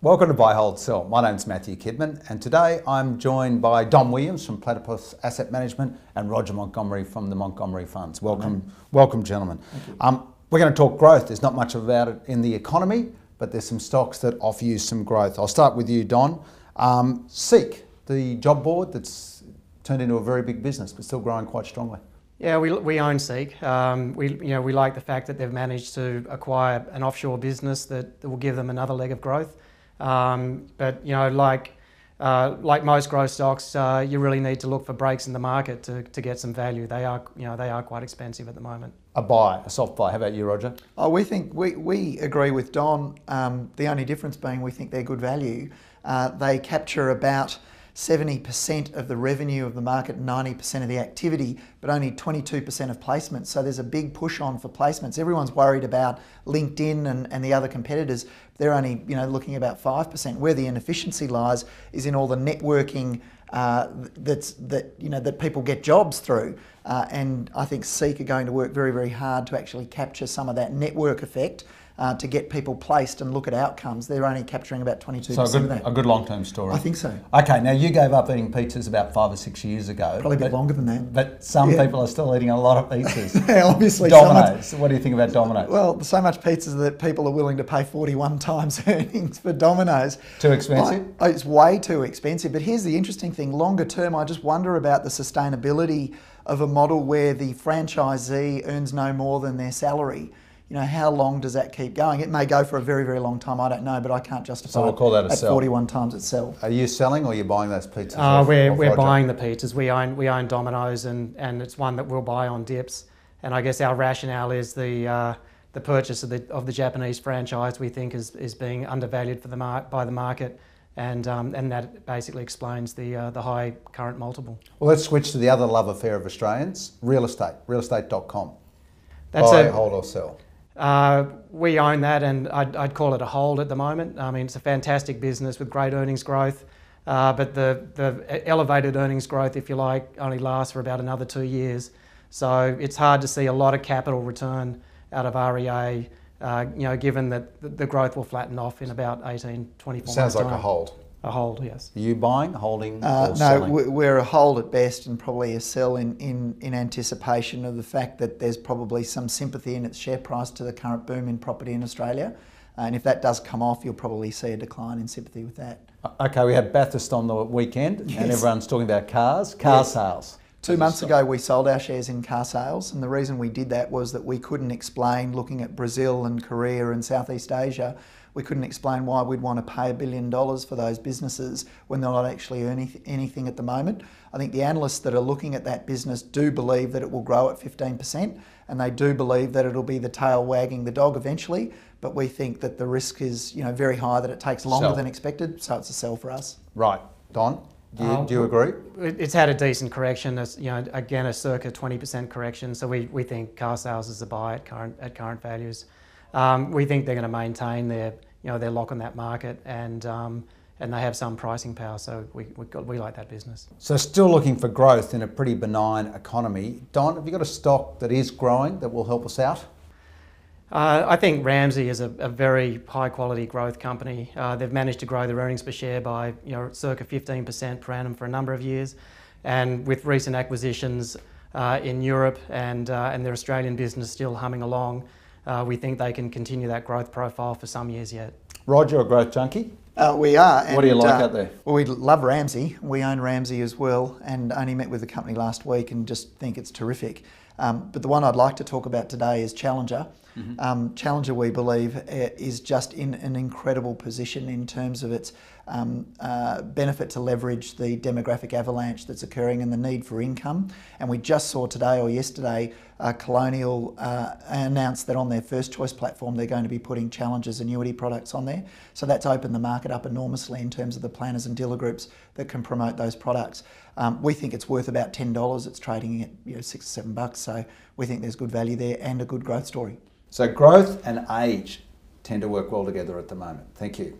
Welcome to Buy, Hold, Sell. My name's Matthew Kidman, and today I'm joined by Dom Williams from Platypus Asset Management and Roger Montgomery from the Montgomery Funds. Welcome, gentlemen. We're going to talk growth. There's not much about it in the economy, but there's some stocks that offer you some growth. I'll start with you, Don. SEK, the job board that's turned into a very big business, but still growing quite strongly. Yeah, we own SEK. We like the fact that they've managed to acquire an offshore business that will give them another leg of growth. But like most growth stocks, you really need to look for breaks in the market to get some value. They are quite expensive at the moment. A buy, a soft buy. How about you, Roger? Oh, we think we agree with Don. The only difference being we think they're good value. They capture about 70% of the revenue of the market, 90% of the activity, but only 22% of placements. So there's a big push on for placements. Everyone's worried about LinkedIn and the other competitors. They're only looking about 5%. Where the inefficiency lies is in all the networking that people get jobs through. And I think SEK are going to work very, very hard to actually capture some of that network effect. To get people placed and look at outcomes. They're only capturing about 22% of that. A good long-term story. I think so. Okay, now you gave up eating pizzas about 5 or 6 years ago. Probably a bit longer than that. But some people are still eating a lot of pizzas. Yeah, obviously. Domino's. What do you think about Domino's? Well, so much pizza that people are willing to pay 41 times earnings for Domino's. Too expensive? It's way too expensive. But here's the interesting thing. Longer term, I just wonder about the sustainability of a model where the franchisee earns no more than their salary. How long does that keep going? It may go for a very, very long time. I don't know, but I can't justify so we'll call that a at sell. 41 times itself. Are you selling or are you buying those pizzas? We're buying the pizzas. We own Domino's, and it's one that we'll buy on dips. And I guess our rationale is the purchase of the Japanese franchise we think is being undervalued by the market. And that basically explains the high current multiple. Well, let's switch to the other love affair of Australians, real estate, realestate.com. That's buy, hold or sell. We own that, and I'd call it a hold at the moment. I mean, it's a fantastic business with great earnings growth, but the elevated earnings growth, if you like, only lasts for about another 2 years. So it's hard to see a lot of capital return out of REA, given that the growth will flatten off in about 18, 24 months. Sounds like a hold. A hold, yes. Are you buying, holding, or selling? No, we're a hold at best and probably a sell in anticipation of the fact that there's probably some sympathy in its share price to the current boom in property in Australia. And if that does come off, you'll probably see a decline in sympathy with that. Okay, we had Bathurst on the weekend, and everyone's talking about CARSALES. 2 months ago, we sold our shares in CARSALES, and the reason we did that was that we couldn't explain, looking at Brazil and Korea and Southeast Asia, we couldn't explain why we'd want to pay $1 billion for those businesses when they're not actually earning anything at the moment. I think the analysts that are looking at that business do believe that it will grow at 15%, and they do believe that it'll be the tail wagging the dog eventually, but we think that the risk is very high, that it takes longer than expected, so it's a sell for us. Right. Don, do you agree? It's had a decent correction, again a circa 20% correction, so we think CARSALES is a buy at current values. We think they're going to maintain their lock on that market, and they have some pricing power, so we like that business. So still looking for growth in a pretty benign economy. Don, have you got a stock that is growing that will help us out? I think RAMSAY is a very high quality growth company. They've managed to grow their earnings per share by circa 15% per annum for a number of years, and with recent acquisitions in Europe and their Australian business still humming along, we think they can continue that growth profile for some years yet. Roger, a growth junkie? We are. What do you like out there? Well, we love RAMSAY. We own RAMSAY as well, and only met with the company last week and just think it's terrific. But the one I'd like to talk about today is Challenger. Challenger, we believe, is just in an incredible position in terms of its benefit to leverage the demographic avalanche that's occurring and the need for income. And we just saw today or yesterday, Colonial announced that on their first choice platform they're going to be putting Challenger's annuity products on there. So that's opened the market up enormously in terms of the planners and dealer groups that can promote those products. We think it's worth about $10. It's trading at $6 or $7, so we think there's good value there and a good growth story. So growth and age tend to work well together at the moment. Thank you.